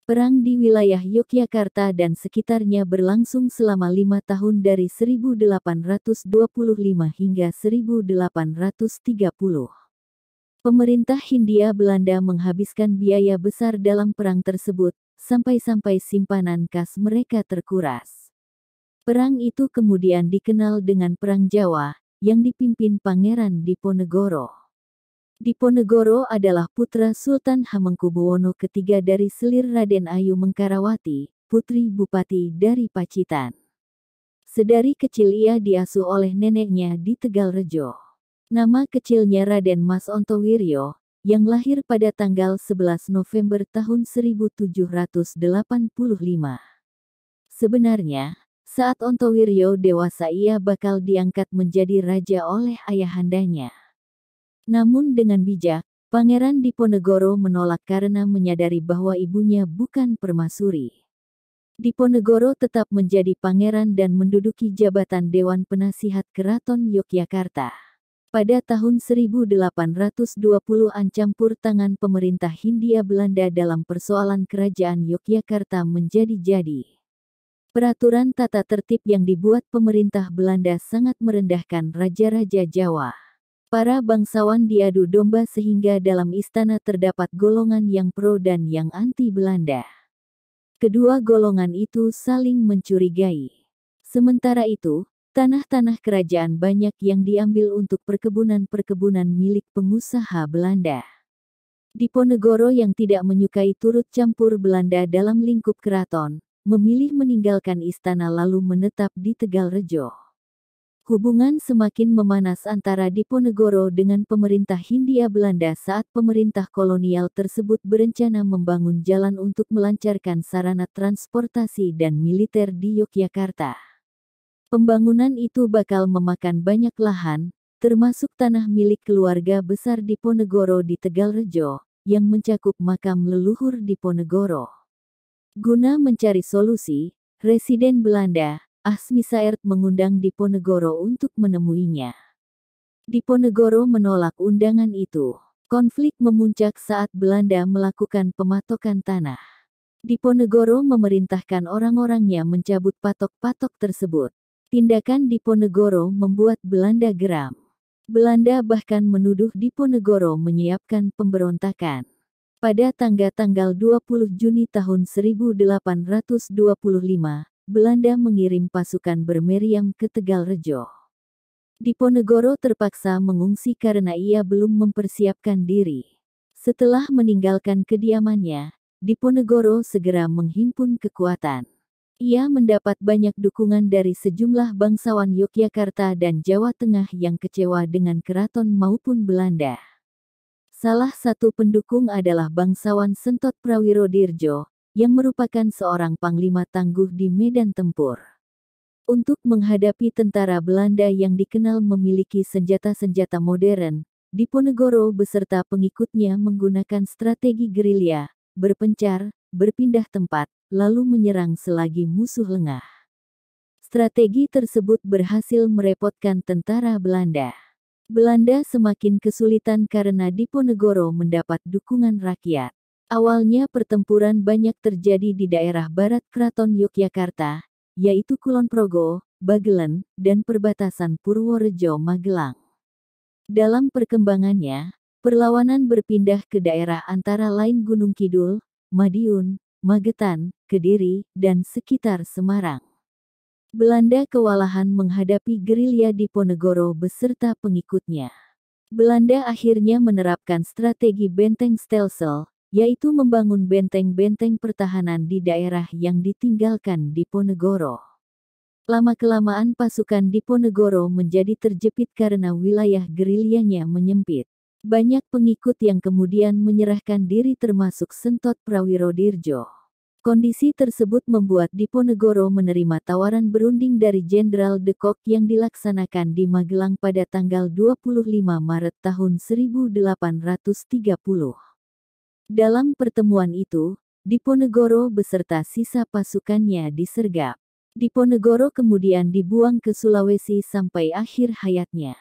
Perang di wilayah Yogyakarta dan sekitarnya berlangsung selama 5 tahun dari 1825 hingga 1830. Pemerintah Hindia Belanda menghabiskan biaya besar dalam perang tersebut, sampai-sampai simpanan kas mereka terkuras. Perang itu kemudian dikenal dengan Perang Jawa, yang dipimpin Pangeran Diponegoro. Diponegoro adalah putra Sultan Hamengkubuwono III dari selir Raden Ayu Mengkarawati, putri Bupati dari Pacitan. Sedari kecil ia diasuh oleh neneknya di Tegalrejo. Nama kecilnya Raden Mas Ontowiryo, yang lahir pada tanggal 11 November tahun 1785. Sebenarnya, saat Ontowiryo dewasa ia bakal diangkat menjadi raja oleh ayahandanya. Namun dengan bijak, Pangeran Diponegoro menolak karena menyadari bahwa ibunya bukan permaisuri. Diponegoro tetap menjadi pangeran dan menduduki jabatan Dewan Penasihat Keraton Yogyakarta. Pada tahun 1820 campur tangan pemerintah Hindia Belanda dalam persoalan kerajaan Yogyakarta menjadi-jadi. Peraturan tata tertib yang dibuat pemerintah Belanda sangat merendahkan raja-raja Jawa. Para bangsawan diadu domba sehingga dalam istana terdapat golongan yang pro dan yang anti Belanda. Kedua golongan itu saling mencurigai. Sementara itu, tanah-tanah kerajaan banyak yang diambil untuk perkebunan-perkebunan milik pengusaha Belanda. Diponegoro yang tidak menyukai turut campur Belanda dalam lingkup keraton, memilih meninggalkan istana lalu menetap di Tegalrejo. Hubungan semakin memanas antara Diponegoro dengan pemerintah Hindia Belanda saat pemerintah kolonial tersebut berencana membangun jalan untuk melancarkan sarana transportasi dan militer di Yogyakarta. Pembangunan itu bakal memakan banyak lahan, termasuk tanah milik keluarga besar Diponegoro di Tegalrejo, yang mencakup makam leluhur Diponegoro. Guna mencari solusi, Residen Belanda, Asmisaert mengundang Diponegoro untuk menemuinya. Diponegoro menolak undangan itu. Konflik memuncak saat Belanda melakukan pematokan tanah. Diponegoro memerintahkan orang-orangnya mencabut patok-patok tersebut. Tindakan Diponegoro membuat Belanda geram. Belanda bahkan menuduh Diponegoro menyiapkan pemberontakan. Pada tanggal 20 Juni tahun 1825, Belanda mengirim pasukan bermeriam ke Tegalrejo. Diponegoro terpaksa mengungsi karena ia belum mempersiapkan diri. Setelah meninggalkan kediamannya, Diponegoro segera menghimpun kekuatan. Ia mendapat banyak dukungan dari sejumlah bangsawan Yogyakarta dan Jawa Tengah yang kecewa dengan keraton maupun Belanda. Salah satu pendukung adalah bangsawan Sentot Prawirodirjo, yang merupakan seorang panglima tangguh di medan tempur. Untuk menghadapi tentara Belanda yang dikenal memiliki senjata-senjata modern, Diponegoro beserta pengikutnya menggunakan strategi gerilya, berpencar, berpindah tempat, lalu menyerang selagi musuh lengah. Strategi tersebut berhasil merepotkan tentara Belanda. Belanda semakin kesulitan karena Diponegoro mendapat dukungan rakyat. Awalnya pertempuran banyak terjadi di daerah barat Keraton Yogyakarta, yaitu Kulonprogo, Bagelen, dan perbatasan Purworejo Magelang. Dalam perkembangannya, perlawanan berpindah ke daerah antara lain Gunung Kidul, Madiun, Magetan, Kediri, dan sekitar Semarang. Belanda kewalahan menghadapi gerilya Diponegoro beserta pengikutnya. Belanda akhirnya menerapkan strategi benteng stelsel, yaitu membangun benteng-benteng pertahanan di daerah yang ditinggalkan Diponegoro. Lama-kelamaan pasukan Diponegoro menjadi terjepit karena wilayah gerilyanya menyempit. Banyak pengikut yang kemudian menyerahkan diri termasuk Sentot Prawirodirjo. Kondisi tersebut membuat Diponegoro menerima tawaran berunding dari Jenderal de Kock yang dilaksanakan di Magelang pada tanggal 25 Maret tahun 1830. Dalam pertemuan itu, Diponegoro beserta sisa pasukannya disergap. Diponegoro kemudian dibuang ke Sulawesi sampai akhir hayatnya.